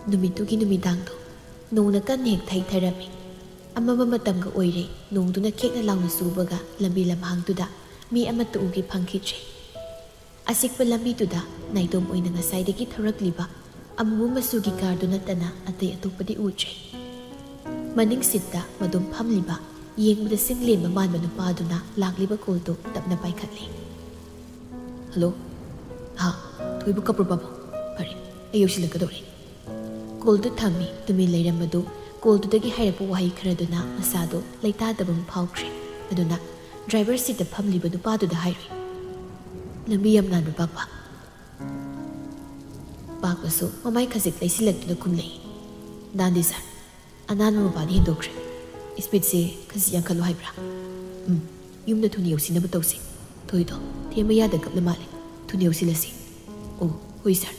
Numittugi numidangdo nongna kanna hek thaitarami amaba matamga oire nongduna khekna launa subaga lambi lamhangtuda mi amata ugi phangkhidre asikpa lambi tuda naidom oina ngasaidagi thorakliba amubu masugi kardu natana atay atopadi utre maning sitta madum phamliba yengbada singlenba manba nupaduna lakliba koldo tapna paikhatli hello ha thoibu kapur baba pare ayosilakadore koldu thami tumi leiramadu koldu dagi hairapu wahi kharaduna masado leitadabam phawkhre aduna driver seat da phamliba nupadu da hairi lambi yamna nu papa pakpasu mamai khajik leisilaktu khumlei dandi sir anan mabadi hindokre speed se khaji yankhalu haibra yumna thuni yosinaba tawsi thoido thema yada kapla male thuni yosilasi oh hoi sir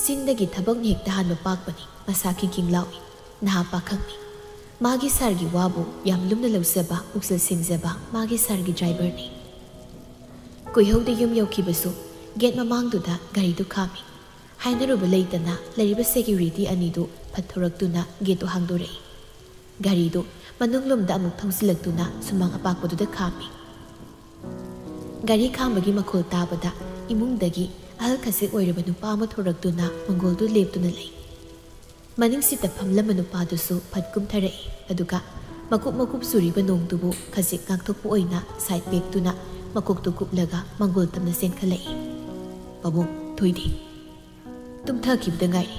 Sindagi thabak ni hekta hanba pakpani masa king lawi naha pakhangni magi sargi wabu yam lumna lausaba uksal singjaba magi sargi driver ni koihaude yum yaukibasu gate mamangduda gari du khami hainaruba leitana lariba security anidu phathoraktuna gate hangdorei gari du manunglomda amuk thongsilaktuna sumang apakpaduda khami gari khambagi makhol tabada imungdagi ahal khasik oiraba nupa ama thoraktuna mangoldu leptuna lei maning sita phamlama nupadusu phatkum tharai aduga makup suriba nongdubu khasik ngakthokpu oina side back-tuna makoktu kuplaga mangol tamna sen khalai babu thoidi tumthakibda ngai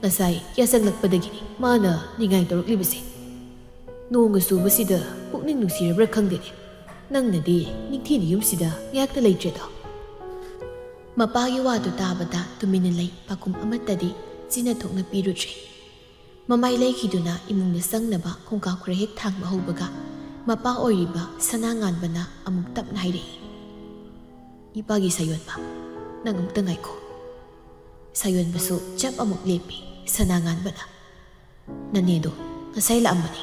ngasai yasanglakpadagini mana ningai toroklibase nonga subasida pukning nungsirabra khangdene nangnadi ningthini yumsida yakta leitredo mapagi wadu tabada tumina lei pakum amatadi china thokna pirutri mamai leikiduna imungna sangnaba khongka khre hek thangba hobaga mapa oiriba sananganbana amuk tapna haire ipagi sayonba nangumta ngaiko sayonbasu chap amuk lepi sananganbana nanedo ngasai la amani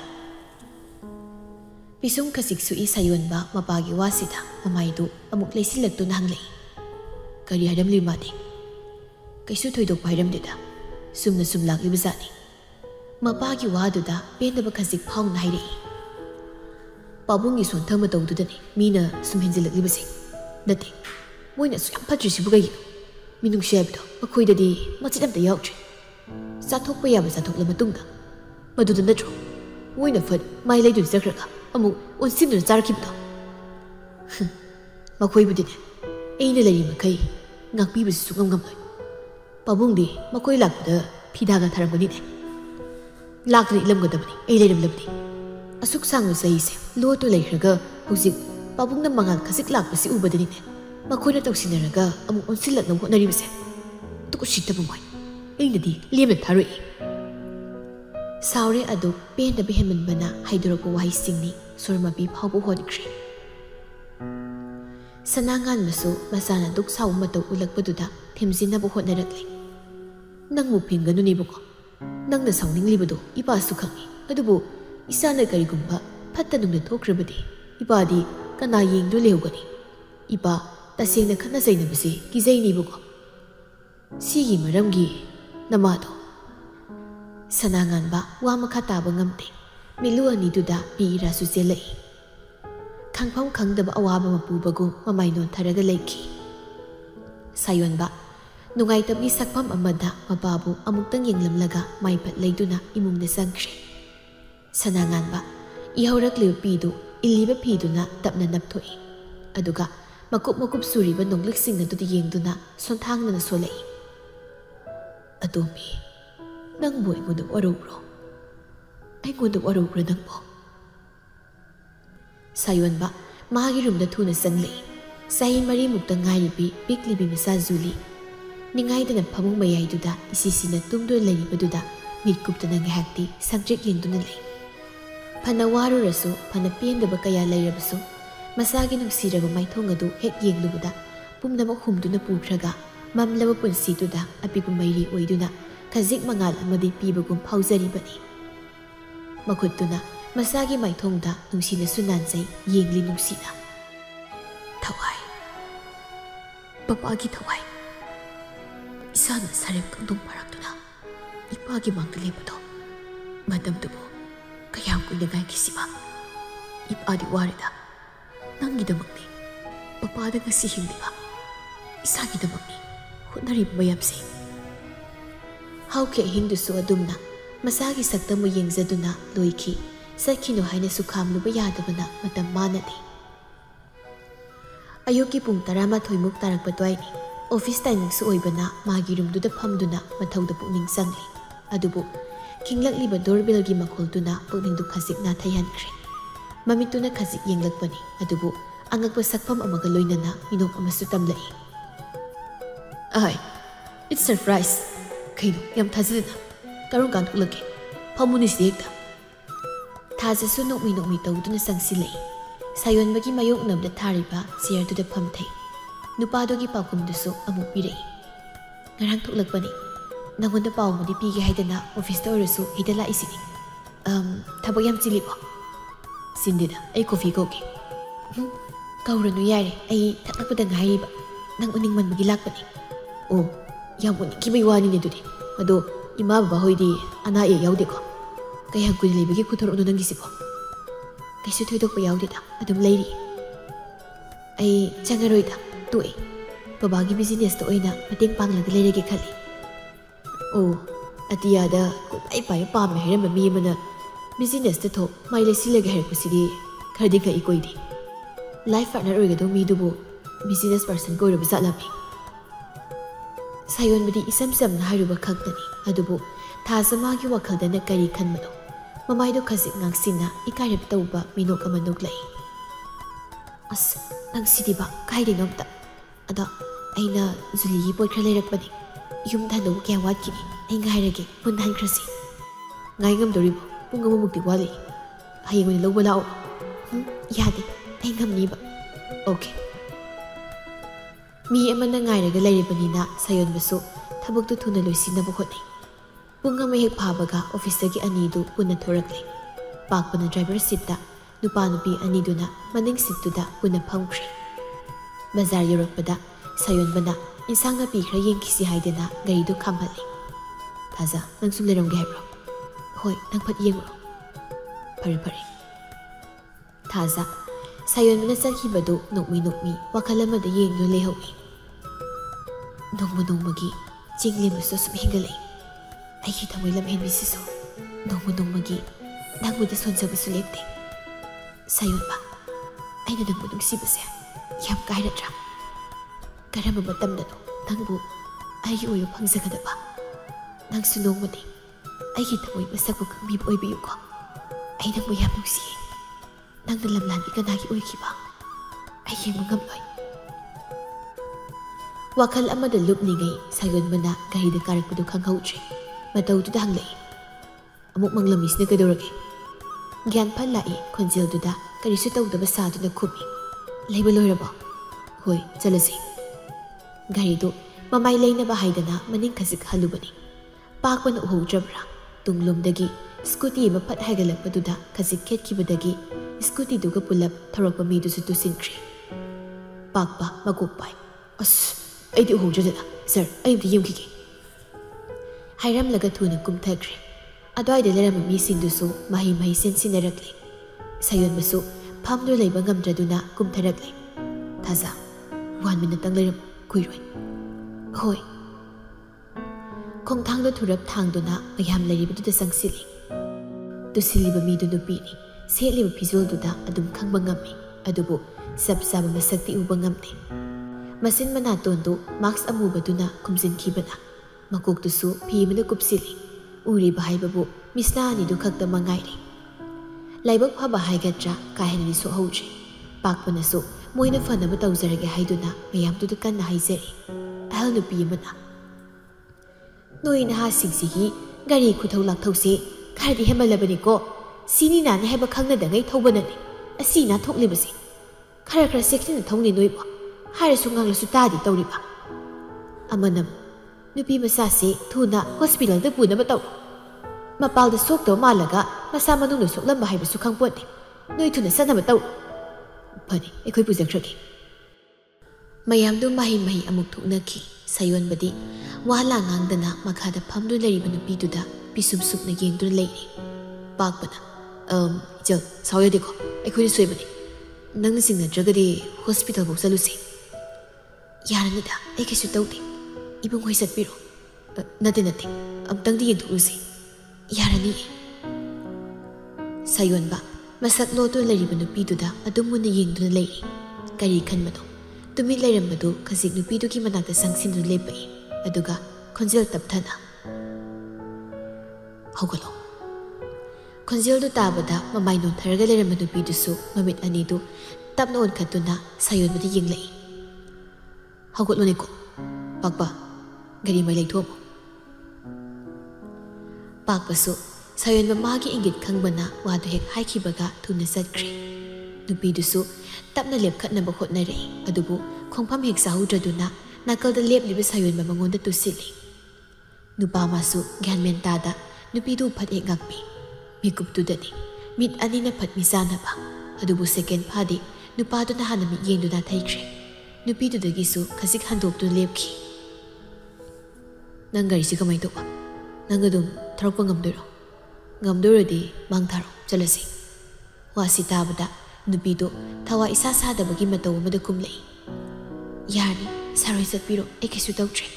pisung kasiksu i sayonba mapagi wasida mamaidu amuk leisilaktu nanglei kari hadam limadi kaisu thoidok bairam deda sumna sumlak libazani mapagi waduda pendaba khasik phang naire pabungi son thama tawdudani mina sumhinjilak libase nate moina su yam phatrisi bugai minung shebdo makhoidadi machidam ta yautre sathokpa yaba sathokla matungda maduda natro moina fat mai leidun sakraga amu onsimna charkibdo makhoibudine aina lari makai ngakpibasi sungam ngamloi pabungdi makoi lakda phidaga tharambani lakna ilamgadabani ai leiramlabni asuk sangwa saise lotu leikhraga hojik pabungna mangal khasik lakpasi ubadani makoina tawsinaraga amu onsilakna hotnaribase tuku sitabumoi ainadi lemna tharoi saure adu penda behemanbana haidorako wahi singni sormabi phawbu hodikre sanangan masu masana duk saw matau ulakpaduda themjinaba hotnarakli nangmu pinganunibuko nangna sawninglibadu ipa su khangi adubu isana karigumba phatta nungna thokrabadi ipadi kana yengdu lehugani ipa tasena khana zainabase kizainibuko sigi maramgi namado sanangan ba wa makha taba ngamte milu ani duda pi rasu selai khangpham khangdaba awaba mapubagu mamainon tharaga leiki sayonba nungaitabgi sakpham amada mababu amuktang yenglamlaga maipat leiduna imungna sangkhre sananganba ihaurakliba pidu iliba piduna tapna napthoi aduga makup suriba nongliksinga dudi yengduna sonthangna solai adomi nangbo aingoda warobro nangbo sayonba magi rumda thuna sanglei sahi mari mukta ngairibi piklibi masa zuli ningaidana phamung mayaiduda isisina tungdo leribaduda mitkuptana ngahakti subject yengduna lei phana warurasu phana pendaba kaya leirabasu masagi nungsiraba maithongadu hek yenglubada pumnama humduna pukhraga mamlaba punsiduda apibu mairi oiduna khajik mangal amadi pibagum phauzaribani makhutuna masagi maithongda nungsina sunanjai yengli nungsina thawai papagi thawai Isana sarep kangdong paraktuna. Ipagi mangda lepato. Madamdubo. Kayam kuinagay kisiba. Ipadi warida. Nangidamagni. Papada nga si hindi ba? Isagidamagni. Hunarib mayamsi. Hauke hindusu adumna. Masagi sakta mo yengzaduna loiki. Sa kino hay na sukam lubayadabana matam manati. Ayuki pung 12 muk tarakpatway ni. Office timing su oibana magi room duda phamduna mathauda pukning sangli. Adubu kinglakliba doorbell gi makhol-tuna pukning du khasik na thaihankre. Mamituna khasik yenglakpani. Adubu angakpa sakpham amaga loinana minok amasu tamlai. Ay, it's surprise. Kaino yam thazidna. Karong kan ulake. Phamuni siekta. Thazasu nokmi tawduna sangsilai. Sayonbagi mayok namda thariba chair duda phamthai. Nupadogi paukumdusu amuk pirei. Ngarang thuklakpani. Nangonda paumadi pige haidana office ta orasu hidala isini. Thabak yam chilibo. Sindida ai coffee koke. Kauranu yare ai thakapda ngairiba. Nang uning manbagi lakpani. Oh, yam uning kibai wani ne dudi. Ado ima baba hoidi ana ye yaude ko. Kaya kuli lebagi kuthor uno nangisibo. Kaisu thoidokpa yaudeda adum leiri. Ai changaroida. Tuwe, babagi business to oina mateng panglaga leirege khali. Oh, atiyada kulai pai pam herem mi mana business ta tho mai le silega her kusidi khadi ka ikoidi. Life partner oiga do mi dubo business person ko roba salapi. Sayon bidi isam sam na haruba khakdani adubo tha samagi wakhalda na kari khanmano. Mamai do khasik ngaksina ikarep tauba minok amanok lai. As nang sidiba kaide nomta. Ada aina Zuligi boy khra leirakpani yum thanu kya watkini ai ngairage pun han khrasi ngai ngam doribo pung amamukti wali hayengoni lawba lao yade ai ngamni ba okay mi amana ngairaga leiribanina sayon basu thabuktu thuna loisinaba khotni pung ama hek phabaga office gi anidu punna thorakle pakpana driver seat ta nupa nupi aniduna maning seat tu da punna phamkhre Bazar yorakpada sayon bana insang na pi khra yengkisi haidena gari du khamhali. Taza nang sumlerong gehbro. Hoi nang phat yengro. Pare. Taza sayon bana sakhi badu nokmi wakalama da yeng no lehowi. Nongmagi jinglim so sum hingalai. Ai hi thamoi lam hen bisiso. Nongmagi nangmu da sonja basu lepte. Sayon ba. Ai na nangmu sibase. Yam kairatra. Karama matamdano nangbu aigi oyo phangzagadaba. Nangsu nongmadi aigi thamoi masakbu khangbiba oibiyuko. Ai nangbu yam nungsiye. Nangna lamlanbi kanagi oikiba. Ai yengba ngamloi. Wakal amada lupningai sayon mana garida karakpadu khanghautre. Mataududa hanglai. Amuk manglamisna kadorage. Gyan phalai khonjelduda karisu tawdaba saduna khumi. Leiba loiraba. Hoi, chalasi. Gari do mamai leinaba haidana maning khasik halubani. Pakpana uhoudrabra. Tunglomdagi scooty ma phat haigalakpaduda khasik khetkibadagi scooty duga pulap thorakpa midusu tusinkri. Pakpa magokpai. As aidi uhoudradana. Sir, aimdi yemkige. Hairam laga thuna kumthakre. Adwaida lerama misingdusu mahi sensinnarakle. Sayon basu phamdu leiba ngamdraduna kumtharakle. Taza 1 minute tang leiram kuiroi. Hoi. Khongthangda thurap thangduna mayam leiribaduda sangsili. Tusiliba midu nupini setliba phizolduda adum khangba ngami. Adubu sabsaba masakti uba ngamte. Masin manatondu max amubaduna kumjinkhibana. Makoktusu phimana kupsili. Uriba haibabu misnani du khakta mangairi. Laibak phaba haigadra kahenani so houdri. Pakpanasu moina fanaba tawzarage haiduna mayamduda kanna haizari. Ahal nupi amana. Noi naha singsigi gari kuthau lakthause khardi hemalabani ko sini nani haiba khangnadangai thaubanani. Asina thoklibasi. Khara section thongni noiba. Harasu nganglasu tadi tawriba. Amanam nupi masase thuna hospital da punaba taw. Mapalda sokto malaga masa manungna soklamba haibasu khangpoti. Noi thuna sanaba taw. Pani, ekoi pujakraki. Mayamdu mahi amuk thuknaki. Sayonbadi wala ngangdana makhada phamdu leriba nupiduda pisum sukna yengduna leiri. Pakbana Ichal sawyade ko aikhoi soibani. Nang singnadragadi hospital bau chalusi. Yaranida ai kaisu tawde. Ibung hoi satpiro. Nate amtangdi yengthulusi. Yarani. Sayonba masak loto leriba nupiduda adum muna yengduna leiri. Kari khanbano tumit leirambadu khasik nupidugi manakta sangsindu lepai. Aduga khonjel tapthana. Hogalo. Khonjel du tabada mamai non tharaga leiramba nupidusu mamit anidu tapna onkhatuna Sayonbadi yenglai. Hogalo neko. Pakpa gari mai leithomo. Pakpasu Sayonba magi ingit khangbana wadu hek haikibaga thuna satkre. Nupidusu tapna lepkhatnaba hotnarei adubu khongpham hek sahudraduna nakalda lepliba Sayonba mangonda tusili. Nupa masu gyanmen tada nupidu phat hek ngakpi. Mikuptudani mit anina phat misanaba adubu second phadi nupaduna hana mi yengduna thaikre. Nupidudagisu khasik handoptu lepki. Nang garisi kamai toba. Nang adum tharokpa ngamdoiro. Ngamdoiradi mangtharo chalasi. Wasi tabada nupidu thawa isa sadabagi mataw amada kumlei. Yarni saroi satpiro ai kaisu tawtre.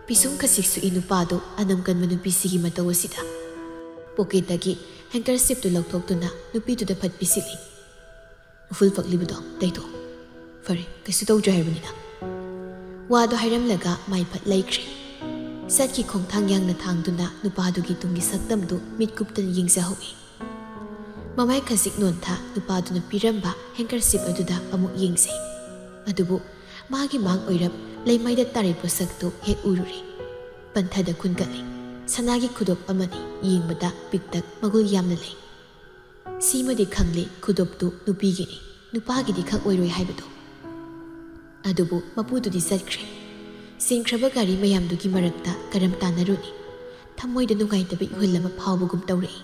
Pisum kasiksu inupado anam kanma nupisigi mataw asida. Pocketagi handkerchief tu lauthoktuna nupiduda phat pisili. Full faklibudo daito. Fare kaisu tawdre haibanina. Wado hairamlaga mai phat laikre. Satki khongthang yangna thangduna nupadugi tungi saktamdu mitkuptan yingsahowi. Mamai khasik nontha nupaduna piramba handkerchief aduda amuk yingse. Adubu magi mang oirap leimaida tari posaktu hek ururi. Panthada kunkali sanagi khudop amani yingbada piktak magul yamna lei. Simadi khangli khudoptu nupigini nupagidi khak oiroi haibado. Adubu mapududi satkre. Singkraba gari mayamdugi marakta karam tanaruni. Thamoida nungaitaba ihulama phawbagum tawrei.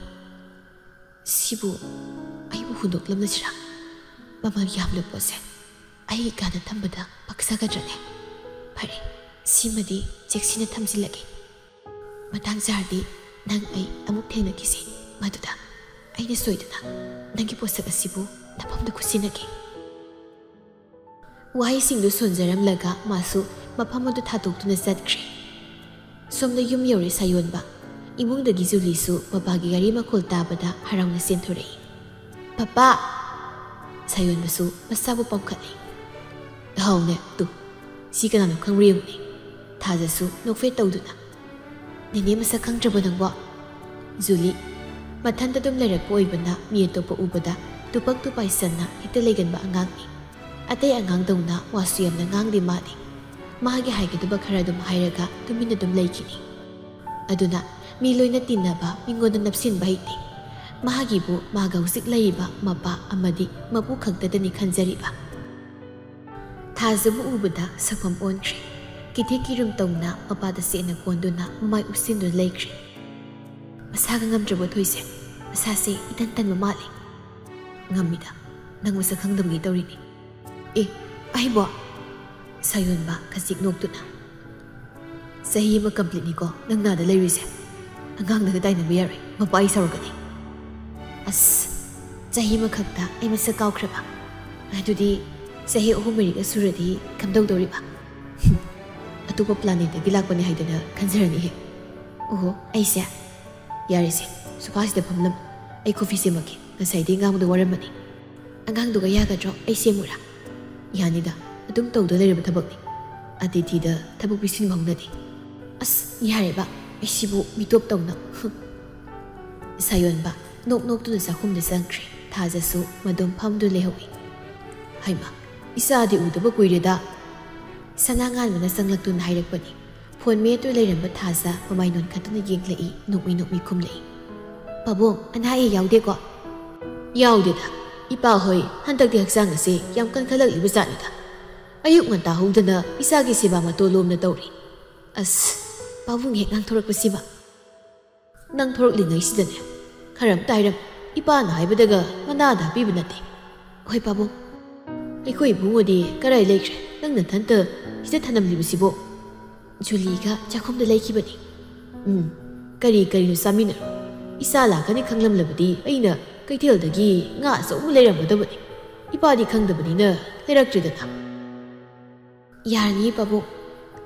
Sibu aibu hundoklamna sira. Mamal yamna pose. Ai kana thambada paksagadrane. Phare simadi cheksina thamjilage. Matang jardi nang ai amuk thengna kisi. Maduda aina soidana nangi posak asibu napamda kusinage. Wahai singdu sonjaramlaga masu mapamadu thatoktuna satkre. Somda yum yori Sayonba. Imungdagi Julisu mapagi gari makol tabada harauna senthorei. Papa! Sayonbasu masabu pamkhatli. Haune tu. Si kanano khangriyungni. Thajasu nokfe tawduna. Nene masa khangdraba nangwa. Julie. Mathanta dum lairakpa oibana mi atopa ubada tupak tupai sanna hekta leiganba angangni. Atay angang dawna wasu yamna ngangdi mali. Mahagi haigaduba khara dum hairaga tumina dum laikini. Aduna mi loina tinaba mingoda napsinba haiti. Mahagibu maga husik laiba mapa amadi mapu khagdadani khanjariba. Thajabu ubada sakpam onkre. Kitheki tawna mapada sena konduna mai upsinduna laikre. Masaga ngamdraba thoise. Masase itan tanma mali. Ngamida nang masa khangdamgi tawrini. Aibo Sayonba kasik noktuna. Sahi ma complete ni ko nang nada leirise. Angang na gaday na mayari mapai sarogani. As sahi ma khakta ay masa kaukhraba. Adudi sahi ohumeriga suradi kamdaw doriba. Atupa planet gilakpa ni haidana kanjarani he. Oho ay siya. Yari siya. Supasi da pamlam ay coffee simaki ngasay di nga mo da waramani. Angang duga yagadro ay simura. Yanida adum tawda leiraba thabakni. Aditida thabak bisin maungnadi. As yareba aisibu mitop tawna. Sayonba nok tuna sakhumda sangkre. Thajasu madum phamdu lehawi. Haima isaadi udaba kuireda. Sanangan mana sanglaktuna hairakpani. Phone me tu leiramba thaja mamainon khatuna yenglai nokmi kumlei. Pabong anhai yaude ko. Yaude da. Ipa hoi handak di haksang ase yam kan khalak liba zanida. Ayuk nganta hongdana isagi siba matolom na tawri. As pabong hek nang thorak pasiba. Nang thorak lingai sidane. Kharam tairam ipa na haibadaga manada bibinate. Hoi pabong. Aikoi bungodi karai lekre nang nathanta sida thanam liba sibo. Julie-ga chakhumda laikibani. Kari saminaro. Isa lakani khanglamlabadi aina kaithaildagi nga asawmu leiramgadabani. Ipadi khangdabanina leirakjidana. Yarni pabung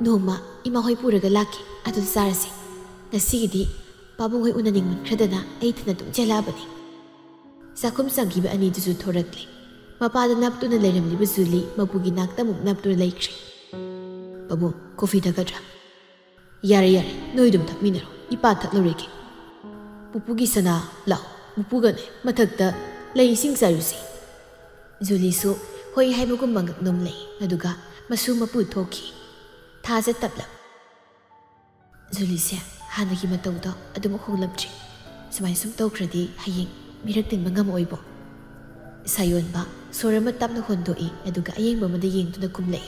noma imahoi puraga laki adu sarasi. Nasigidi pabung hoi unaningrkhradana aithana tungjalabani. Sakhum sanggiba ani dusu thorakli. Mapada naptuna leiramliba Julie mapugi nakta muk naptuna laikri. Pabung coffee dagadra. Yare noidum thakminaro. Ipa thakloreki. Pupugi sana lao mupugane mathakta lei sing sarusi. Julie su hoi haibugum mangak nom lei aduga masu mapu thoki. Thaja taplap. Julie se hanagi matawda adum khonglamchi. Sumai sum tawkradi hayeng mirak tin mangam oibo. Sayon ba sorama tapna hondoi aduga ayeng bamada yengtuna kumlei.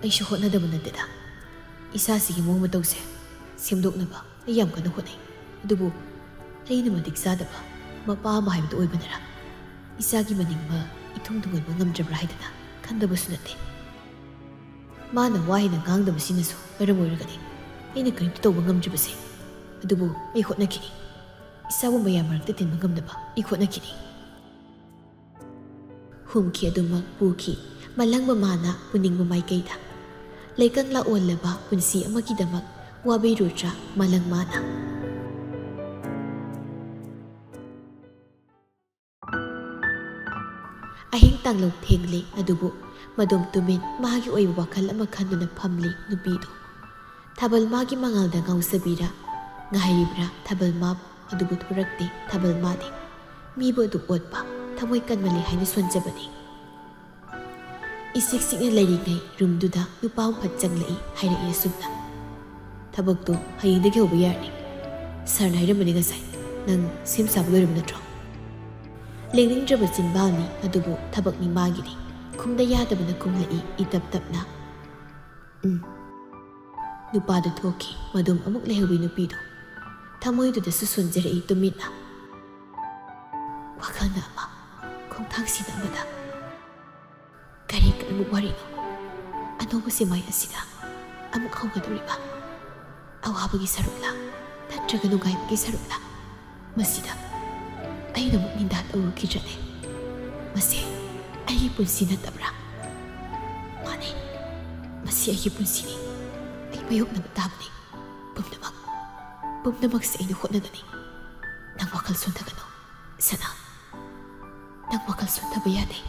Aisha hotnadaba nateda. Isa sige mo matawse. Simdoknaba ayam kana hotnay. Adubu ayna madigsadaba mapa mahayabda oibanara. Isagi maningba itungtungan mo ngamjabra haydana khandabasu nate. Mana wahina ngangdaba sinaso maram oiragani. Ayna karimta tawba ngamjabase. Adubu ay hotnakini. Isabu mayam marakta tinba ngamdaba ay hotnakini. Humki adumag puki malangba mana puningba maikayda. Laikang laon laba punsi amagidamak wabay rutra malang mana. Ahing tanglaw thengli adubo madom tumin mahagi oy wakal amakhan na pamli nubido. Tabal magi mangal da ngaw sabira ngahaybra tabal map adubo thurakti tabal madi. Mibo du otpa tamoy kan mali hayna sonjabani. Isik-sik na laringay rumduda nupaw patsanglai hayna iyasubna. Tabagto hayindagi hoba yarni. Sarna hayramani ngasay nang simsabalorim na tro. Lengning draba sinbalni adubo tabak ni magiri. Kumda yadaba na kumlai itap-tap na. Nupado thoki madum amuk lehawi nupido. Tamoy do da susunjari tumit na. Wakal na ama kung tangsi na amada. Kari ka amuk wari no. Ano ba si Maya sila? Amuk hau ka duriba. Awabagi sarula. Tatraga nungay bagi sarula. Masida. Ay namuk nindat awu kijane. Masi. Ay punsi na tabra. Mane. Masi ay punsi ni. Ay mayok na matabni. Bumdamag. Bumdamag sa inuhot na nani. Nang wakal sunta ka no. Sana. Nang wakal sunta bayate.